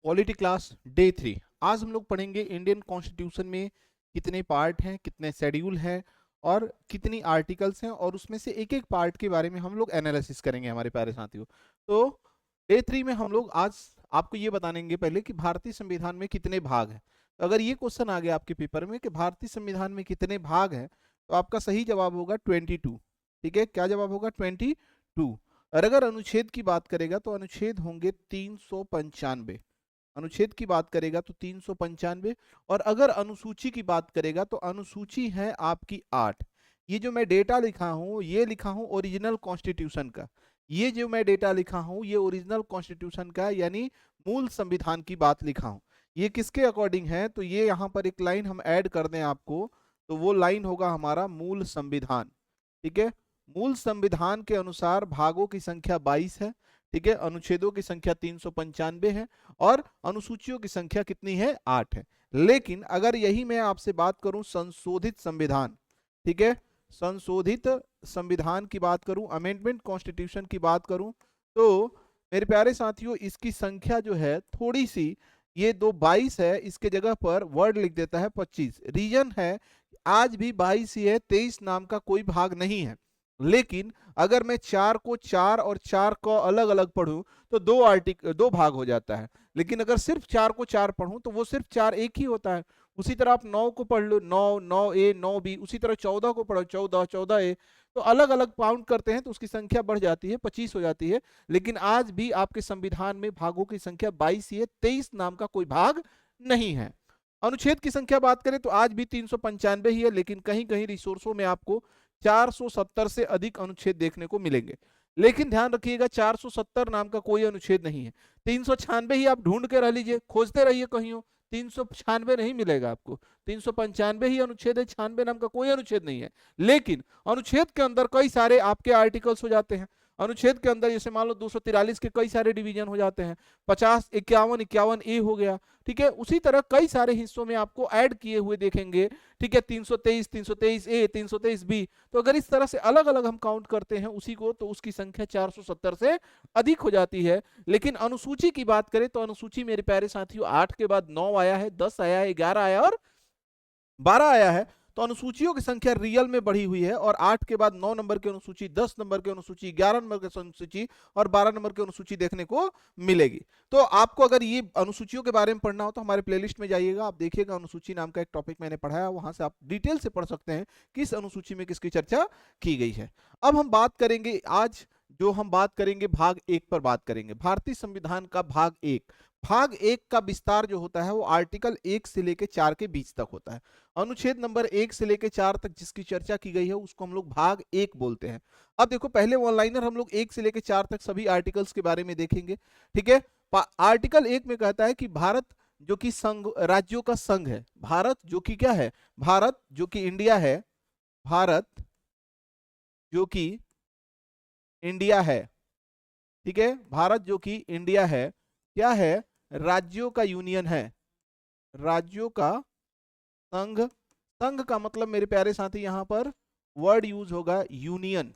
Polity class day 3। आज हम लोग पढ़ेंगे इंडियन कॉन्स्टिट्यूशन में कितने पार्ट हैं, कितने शेड्यूल हैं और कितनी आर्टिकल्स हैं, और उसमें से एक एक पार्ट के बारे में हम लोग एनालिसिस करेंगे हमारे प्यारे साथियों। तो डे 3 में हम लोग आज आपको ये बताएंगे पहले कि भारतीय संविधान में कितने भाग हैं। अगर ये क्वेश्चन आ गया आपके पेपर में कि भारतीय संविधान में कितने भाग हैं, तो आपका सही जवाब होगा 22। ठीक है, क्या जवाब होगा? 22। और अगर अनुच्छेद की बात करेगा तो अनुच्छेद होंगे 395। अनुच्छेद की बात करेगा तो 395। और अगर अनुसूची की बात करेगा तो अनुसूची है आपकी 8। ये जो मैं डेटा लिखा हूं, ये लिखा हूं ओरिजिनल कॉन्स्टिट्यूशन का। ये जो मैं डेटा लिखा हूं, ये ओरिजिनल कॉन्स्टिट्यूशन का यानी मूल संविधान की बात लिखा हूं। ये किसके अकॉर्डिंग है? तो ये यहाँ पर एक लाइन हम ऐड कर दें आपको, तो वो लाइन होगा हमारा मूल संविधान। ठीक है, मूल संविधान के अनुसार भागों की संख्या 22 है। ठीक है, अनुच्छेदों की संख्या 395 है और अनुसूचियों की संख्या कितनी है? 8 है। लेकिन अगर यही मैं आपसे बात करूं संशोधित संविधान, ठीक है, संशोधित संविधान की बात करूं, अमेंडमेंट कॉन्स्टिट्यूशन की बात करूं, तो मेरे प्यारे साथियों इसकी संख्या जो है थोड़ी सी, ये 22 है, इसके जगह पर वर्ड लिख देता है 25। रीजन है आज भी 22 ही है, 23 नाम का कोई भाग नहीं है। लेकिन अगर मैं 4 को 4 और 4 को अलग अलग पढ़ूं तो दो भाग हो जाता है। लेकिन अगर सिर्फ 4 को 4 पढ़ूं तो वो सिर्फ 4 एक ही होता है। उसी तरह आप 9 को पढ़ लो, 9 9 ए 9 बी, उसी तरह 14 को पढ़ो, 14 14 ए। तो अलग अलग काउंट करते हैं तो उसकी संख्या बढ़ जाती है, 25 हो जाती है। लेकिन आज भी आपके संविधान में भागों की संख्या 22 ही है, 23 नाम का कोई भाग नहीं है। अनुच्छेद की संख्या बात करें तो आज भी 395 ही है, लेकिन कहीं कहीं रिसोर्सों में आपको 470 से अधिक अनुच्छेद देखने को मिलेंगे। लेकिन ध्यान रखिएगा 470 नाम का कोई अनुच्छेद नहीं है। 396 ही आप ढूंढ के रह लीजिए, खोजते रहिए कहीं हो, 396 नहीं मिलेगा आपको। 395 ही अनुच्छेद है, 96 नाम का कोई अनुच्छेद नहीं है। लेकिन अनुच्छेद के अंदर कई सारे आपके आर्टिकल्स हो जाते हैं। अनुच्छेद के अंदर जैसे मान लो 243 के कई सारे डिवीजन हो जाते हैं, 50 51 51 ए हो गया। ठीक है, उसी तरह कई सारे हिस्सों में आपको ऐड किए हुए देखेंगे। ठीक है, 323 323 ए 323 बी। तो अगर इस तरह से अलग अलग हम काउंट करते हैं उसी को, तो उसकी संख्या 470 से अधिक हो जाती है। लेकिन अनुसूची की बात करें तो अनुसूची मेरे प्यारे साथियों 8 के बाद 9 आया है, 10 आया है, 11 आया और 12 आया है। तो अनुसूचियों की संख्या रियल में बढ़ी हुई है, और 8 के बाद 9 नंबर की अनुसूची, 10 नंबर की अनुसूची, 11 नंबर की अनुसूची और 12 नंबर की अनुसूची देखने को मिलेगी। तो आपको अगर ये अनुसूचियों के बारे में पढ़ना हो तो हमारे प्लेलिस्ट में जाइएगा, आप देखिएगा अनुसूची नाम का एक टॉपिक मैंने पढ़ाया, वहां से आप डिटेल से पढ़ सकते हैं किस अनुसूची में किसकी चर्चा की गई है। अब हम बात करेंगे आज, जो हम बात करेंगे भाग 1 पर बात करेंगे, भारतीय संविधान का भाग 1। भाग 1 का विस्तार जो होता है वो आर्टिकल 1 से लेकर 4 के बीच तक होता है। अनुच्छेद नंबर 1 से लेकर 4 तक जिसकी चर्चा की गई है उसको हम लोग भाग 1 बोलते हैं। अब देखो, पहले ऑनलाइनर हम लोग 1 से लेकर 4 तक सभी आर्टिकल्स के बारे में देखेंगे। ठीक है, आर्टिकल 1 में कहता है कि भारत जो कि संघ, राज्यों का संघ है, भारत जो कि क्या है, भारत जो कि इंडिया है, भारत जो कि इंडिया है। ठीक है, भारत जो कि इंडिया है, क्या है? राज्यों का यूनियन है, राज्यों का संघ। संघ का मतलब मेरे प्यारे साथी यहां पर वर्ड यूज होगा यूनियन।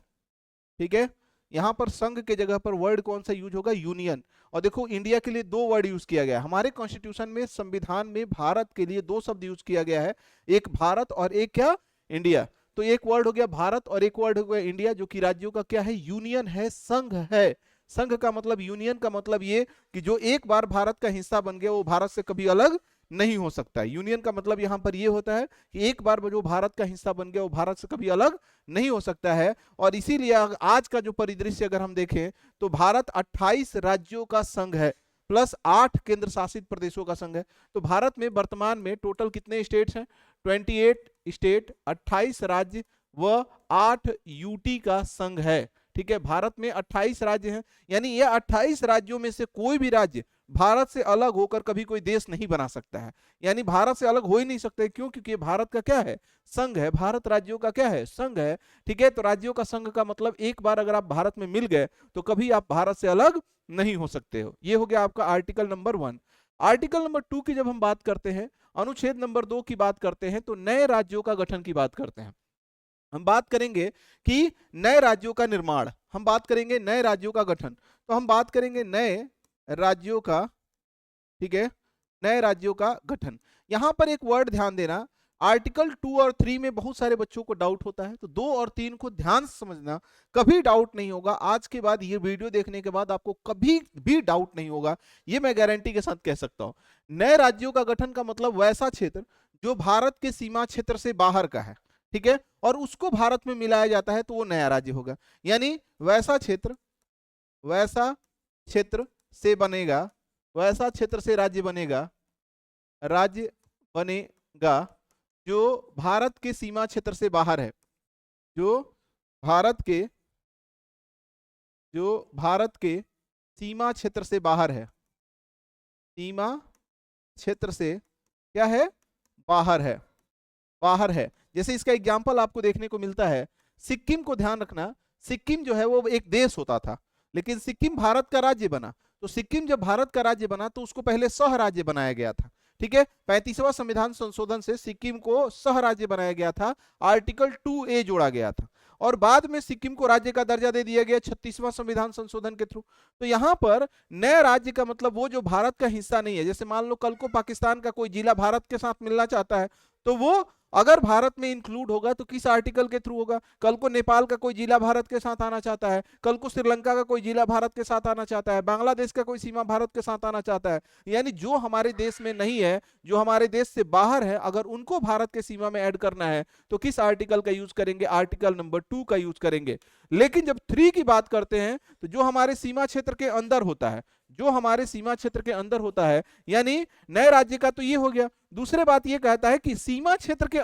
ठीक है, यहां पर संघ के जगह पर वर्ड कौन सा यूज होगा? यूनियन। और देखो, इंडिया के लिए दो वर्ड यूज किया गया है हमारे कॉन्स्टिट्यूशन में, संविधान में भारत के लिए दो शब्द यूज किया गया है, एक भारत और एक क्या? इंडिया। तो एक वर्ड हो गया भारत और एक वर्ड हो गया इंडिया, जो कि राज्यों का क्या है? यूनियन है, संघ है। संघ का मतलब, यूनियन का मतलब ये कि जो एक बार भारत का हिस्सा बन गया वो भारत से कभी अलग नहीं हो सकता है। यूनियन का मतलब यहां पर ये होता है कि एक बार जो भारत का हिस्सा बन गया वो भारत से कभी अलग नहीं हो सकता है। और इसीलिए आज का जो परिदृश्य अगर हम देखें तो भारत 28 राज्यों का संघ है प्लस 8 केंद्र शासित प्रदेशों का संघ है। तो भारत में वर्तमान में टोटल कितने स्टेट्स हैं? 28 स्टेट, 28 राज्य व 8 यूटी का संघ है। ठीक है, भारत में 28 राज्य हैं, यानी ये 28 राज्यों में से कोई भी राज्य भारत से अलग होकर कभी कोई देश नहीं बना सकता है। यानी भारत से अलग हो ही नहीं सकते, क्यों? क्योंकि भारत का क्या है? संघ है। भारत राज्यों का क्या है? संघ है। ठीक है, तो राज्यों का संघ का मतलब एक बार अगर आप भारत में मिल गए तो कभी आप भारत से अलग नहीं हो सकते हो। ये हो गया आपका आर्टिकल नंबर 1। आर्टिकल नंबर 2 की जब हम बात करते हैं, अनुच्छेद नंबर 2 की बात करते हैं, तो नए राज्यों का गठन की बात करते हैं। हम बात करेंगे कि नए राज्यों का निर्माण, हम बात करेंगे नए राज्यों का गठन, तो हम बात करेंगे नए राज्यों का ठीक है, नए राज्यों का गठन। यहां पर एक वर्ड ध्यान देना, आर्टिकल 2 और 3 में बहुत सारे बच्चों को डाउट होता है, तो 2 और 3 को ध्यान से समझना, कभी डाउट नहीं होगा। आज के बाद ये वीडियो देखने के बाद आपको कभी भी डाउट नहीं होगा, ये मैं गारंटी के साथ कह सकता हूं। नए राज्यों का गठन का मतलब वैसा क्षेत्र जो भारत के सीमा क्षेत्र से बाहर का है, ठीक है, और उसको भारत में मिलाया जाता है तो वो नया राज्य होगा। यानी वैसा क्षेत्र से बनेगा, वैसा क्षेत्र से राज्य बनेगा जो भारत के सीमा क्षेत्र से बाहर है, जो भारत के सीमा क्षेत्र से बाहर है, सीमा क्षेत्र से क्या है, बाहर है। जैसे इसका एग्जांपल आपको देखने को मिलता है, सिक्किम को ध्यान रखना, सिक्किम जो है वो एक देश होता था, लेकिन सिक्किम भारत का राज्य बना। तो सिक्किम जब भारत का राज्य बना तो उसको पहले सह राज्य बनाया गया था, ठीक है। 35वां संविधान संशोधन से सिक्किम को सह राज्य बनाया गया था, आर्टिकल 2A जोड़ा गया था, और बाद में सिक्किम को राज्य का दर्जा दे दिया गया 36वां संविधान संशोधन के थ्रू। तो यहां पर नए राज्य का मतलब वो जो भारत का हिस्सा नहीं है। जैसे मान लो कल को पाकिस्तान का कोई जिला भारत के साथ मिलना चाहता है, तो वो अगर भारत में इंक्लूड होगा तो किस आर्टिकल के थ्रू होगा। कल को नेपाल का कोई जिला भारत के साथ आना चाहता है, कल को श्रीलंका का कोई जिला भारत के साथ आना चाहता है, बांग्लादेश का कोई सीमा भारत के साथ आना चाहता है, यानी जो हमारे देश में नहीं है, जो हमारे देश से बाहर है, अगर उनको भारत के सीमा में ऐड करना है तो किस आर्टिकल का यूज करेंगे, आर्टिकल नंबर 2 का यूज करेंगे। लेकिन जब 3 की बात करते हैं तो जो हमारे सीमा क्षेत्र के अंदर होता है, यानी नए राज्य का तो ये हो गया। दूसरे बात ये कहता है कि सीमा क्षेत्र के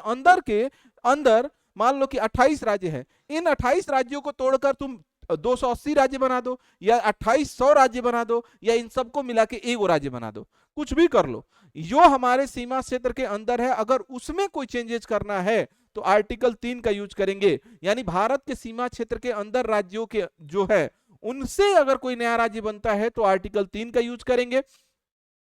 अंदर मान लो कि 28 राज्य है, इन 28 राज्यों को तोड़कर तुम 280 राज्य बना दो, या 2800 राज्य बना दो, या इन सबको मिला के एक राज्य बना दो, कुछ भी कर लो। जो हमारे सीमा क्षेत्र के अंदर है, अगर उसमें कोई चेंजेस करना है तो आर्टिकल 3 का यूज करेंगे। यानी भारत के सीमा क्षेत्र के अंदर राज्यों के जो है उनसे अगर कोई नया राज्य बनता है तो आर्टिकल 3 का यूज करेंगे।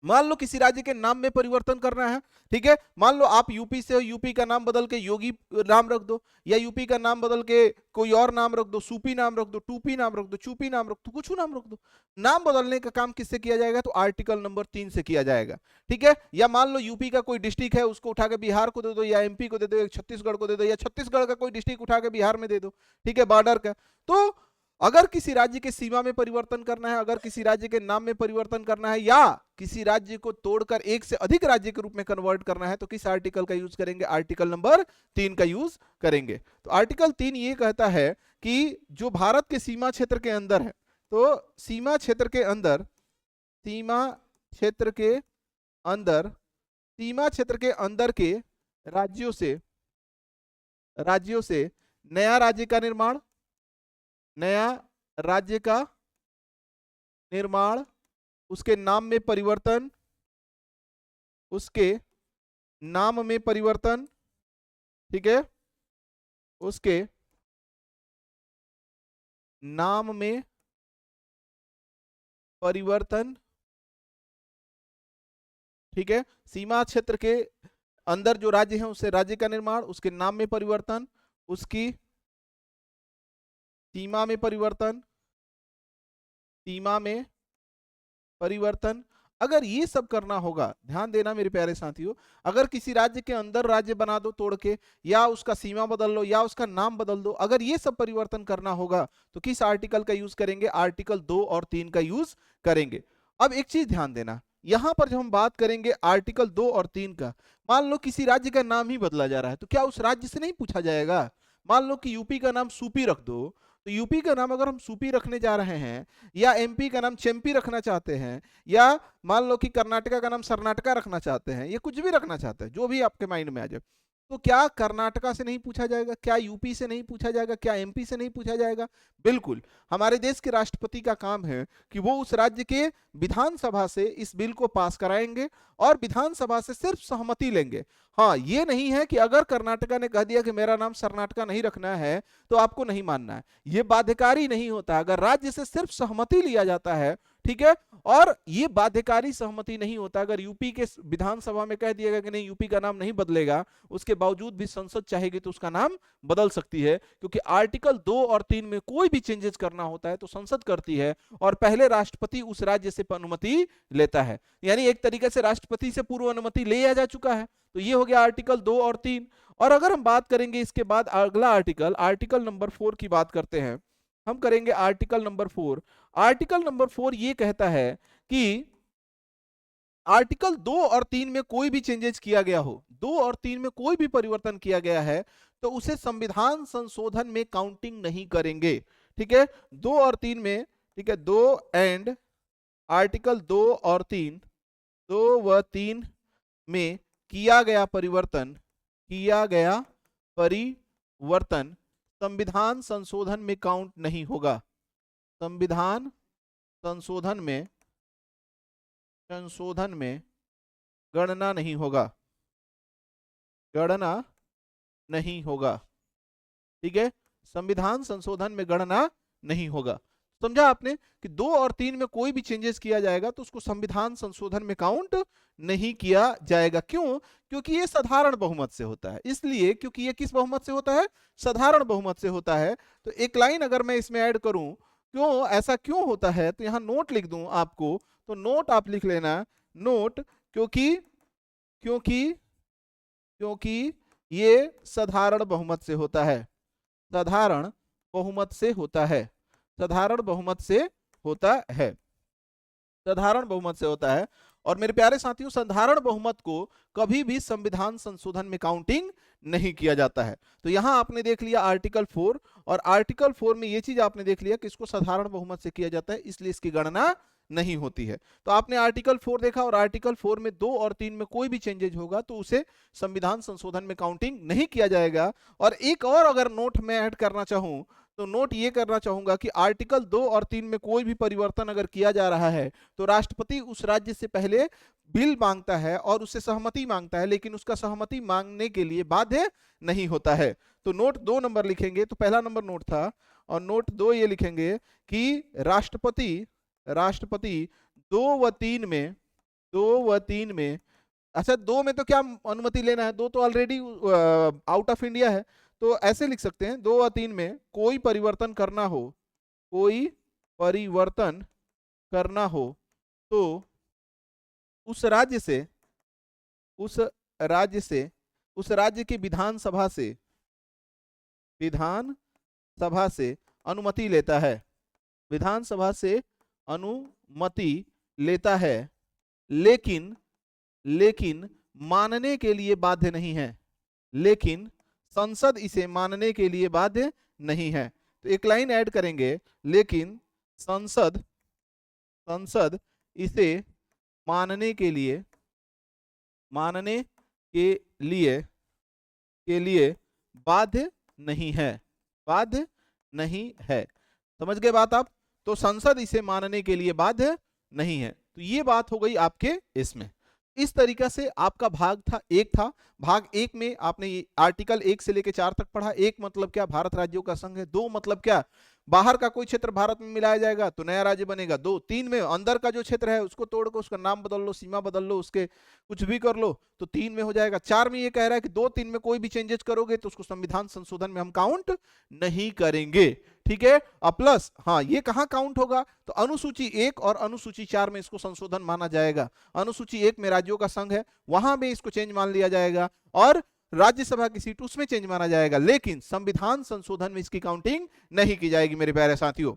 मान लो किसी राज्य के नाम में परिवर्तन करना है, ठीक है, मान लो आप यूपी से हो, यूपी का नाम बदल के योगी नाम रख दो, या यूपी का नाम बदल के कोई और नाम रख दो, सूपी नाम रख दो, टूपी नाम रख दो, चूपी नाम रख दो, कुछ नाम रख दो। नाम बदलने का काम किससे किया जाएगा, तो आर्टिकल नंबर 3 से किया जाएगा, ठीक है। या मान लो यूपी का कोई डिस्ट्रिक्ट है, उसको उठा के बिहार को दे दो, या एमपी को दे दो, या छत्तीसगढ़ को दे दो, या छत्तीसगढ़ का कोई डिस्ट्रिक्ट उठा के बिहार में दे दो, ठीक है, बॉर्डर का। तो अगर किसी राज्य के सीमा में परिवर्तन करना है, अगर किसी राज्य के नाम में परिवर्तन करना है, या किसी राज्य को तोड़कर एक से अधिक राज्य के रूप में कन्वर्ट करना है, तो किस आर्टिकल का यूज करेंगे, आर्टिकल नंबर 3 का यूज करेंगे। तो आर्टिकल 3 ये कहता है कि जो भारत के सीमा क्षेत्र के अंदर है, तो सीमा क्षेत्र के अंदर के राज्यों से नया राज्य का निर्माण, उसके नाम में परिवर्तन, ठीक है, उसके नाम में परिवर्तन, ठीक है, सीमा क्षेत्र के अंदर जो राज्य है उससे राज्य का निर्माण, उसके नाम में परिवर्तन, उसकी सीमा में परिवर्तन, अगर ये सब करना होगा, ध्यान देना मेरे प्यारे साथियों, अगर किसी राज्य के अंदर राज्य बना दो तोड़ के, या उसका सीमा बदल लो, या उसका नाम बदल दो, अगर ये सब परिवर्तन करना होगा तो किस आर्टिकल का यूज करेंगे, आर्टिकल 2 और 3 का यूज करेंगे। अब एक चीज ध्यान देना, यहां पर जब हम बात करेंगे आर्टिकल 2 और 3 का, मान लो किसी राज्य का नाम ही बदला जा रहा है, तो क्या उस राज्य से नहीं पूछा जाएगा। मान लो कि यूपी का नाम सूपी रख दो, तो यूपी का नाम अगर हम सूपी रखने जा रहे हैं, या एमपी का नाम चेम्पी रखना चाहते हैं, या मान लो कि कर्नाटका का नाम सरनाटका रखना चाहते हैं, ये कुछ भी रखना चाहते हैं, जो भी आपके माइंड में आ जाए, तो क्या कर्नाटका से नहीं पूछा जाएगा, क्या यूपी से नहीं पूछा जाएगा, क्या एमपी से नहीं पूछा जाएगा। बिल्कुल, हमारे देश के राष्ट्रपति का काम है कि वो उस राज्य के विधानसभा से इस बिल को पास कराएंगे और विधानसभा से सिर्फ सहमति लेंगे। हाँ, ये नहीं है कि अगर कर्नाटका ने कह दिया कि मेरा नाम सरनाटका नहीं रखना है तो आपको नहीं मानना है, ये बाध्यकारी नहीं होता। अगर राज्य से सिर्फ सहमति लिया जाता है, ठीक है, और ये बाध्यकारी सहमति नहीं होता। अगर यूपी के विधानसभा में कह दिया गया कि नहीं यूपी का नाम नहीं बदलेगा, उसके बावजूद भी संसद चाहेगी तो उसका नाम बदल सकती है, क्योंकि आर्टिकल 2 और 3 में कोई भी चेंजेस करना होता है तो संसद करती है और पहले राष्ट्रपति उस राज्य से अनुमति लेता है। यानी एक तरीके से राष्ट्रपति से पूर्व अनुमति लिया जा चुका है। तो ये हो गया आर्टिकल 2 और 3। और अगर हम बात करेंगे इसके बाद अगला आर्टिकल नंबर 4 की बात करते हैं, हम करेंगे आर्टिकल नंबर 4। आर्टिकल नंबर 4 ये कहता है कि आर्टिकल 2 और 3 में कोई भी चेंजेस किया गया हो, 2 और 3 में कोई भी परिवर्तन किया गया है तो उसे संविधान संशोधन में काउंटिंग नहीं करेंगे। ठीक है, 2 और 3 में, ठीक है, 2 एंड आर्टिकल 2 और 3, 2 व 3 में किया गया परिवर्तन संविधान संशोधन में काउंट नहीं होगा। संविधान संशोधन में गणना नहीं होगा। ठीक है, संविधान संशोधन में गणना नहीं होगा। समझा आपने कि 2 और 3 में कोई भी चेंजेस किया जाएगा तो उसको संविधान संशोधन में काउंट नहीं किया जाएगा। क्यों? क्योंकि ये साधारण बहुमत से होता है। इसलिए क्योंकि ये किस बहुमत से होता है? साधारण बहुमत से होता है। तो एक लाइन अगर मैं इसमें ऐड करूं, क्यों ऐसा क्यों होता है, तो यहां नोट लिख दूं आपको, तो नोट आप लिख लेना, नोट क्योंकि ये साधारण बहुमत से होता है। साधारण बहुमत से होता है। साधारण बहुमत से होता है। और मेरे प्यारे साथियों, साधारण बहुमत को कभी भी संविधान संशोधन में काउंटिंग नहीं किया जाता है। तो यहां आपने देख लिया आर्टिकल 4, और आर्टिकल 4 में यह चीज आपने देख लिया कि इसको साधारण बहुमत से किया जाता है, इसलिए इसकी गणना नहीं होती है। तो आपने आर्टिकल 4 देखा, और आर्टिकल 4 में 2 और 3 में कोई भी चेंजेज होगा तो उसे संविधान संशोधन में काउंटिंग नहीं किया जाएगा। और एक और अगर नोट में ऐड करना चाहूं तो नोट ये करना चाहूंगा कि आर्टिकल 2 और 3 में कोई भी परिवर्तन अगर किया जा रहा है तो राष्ट्रपति उस राज्य से पहले बिल मांगता है और उससे सहमति मांगता है, लेकिन उसका सहमति मांगने के लिए बाध्य नहीं होता है। तो नोट 2 नंबर लिखेंगे, तो पहला नंबर नोट था, और नोट 2 ये लिखेंगे कि राष्ट्रपति 2 व 3 में, अच्छा 2 में तो क्या अनुमति लेना है, 2 तो ऑलरेडी आउट ऑफ इंडिया है, तो ऐसे लिख सकते हैं 2 व 3 में कोई परिवर्तन करना हो तो उस राज्य के विधानसभा से अनुमति लेता है। विधानसभा से अनुमति लेता है, लेकिन मानने के लिए बाध्य नहीं है। लेकिन संसद इसे मानने के लिए बाध्य नहीं है। तो एक लाइन ऐड करेंगे, लेकिन संसद इसे मानने के लिए बाध्य नहीं है। समझ गए बात आप? तो संसद इसे मानने के लिए बाध्य नहीं है। तो ये बात हो गई आपके इसमें। इस तरीका से आपका भाग 1 था। भाग 1 में आपने आर्टिकल 1 से लेकर 4 तक पढ़ा। 1 मतलब क्या? भारत राज्यों का संघ है। 2 मतलब क्या? बाहर का कोई क्षेत्र भारत में मिलाया जाएगा तो नया राज्य बनेगा। 2, 3 में अंदर का जो क्षेत्र है उसको तोड़कर उसका नाम बदल लो, सीमा बदल लो, उसके कुछ भी कर लो तो 3 में हो जाएगा। 4 में ये कह रहा है कि 2, 3 में कोई भी चेंजेस करोगे तो उसको संविधान संशोधन में हम काउंट नहीं करेंगे। ठीक है। प्लस हाँ, ये कहां काउंट होगा? तो अनुसूची 1 और अनुसूची 4 में इसको संशोधन माना जाएगा। अनुसूची 1 में राज्यों का संघ है, वहां में इसको चेंज मान लिया जाएगा, और राज्यसभा की सीट उसमें चेंज माना जाएगा, लेकिन संविधान संशोधन में इसकी काउंटिंग नहीं की जाएगी मेरे प्यारे साथियों।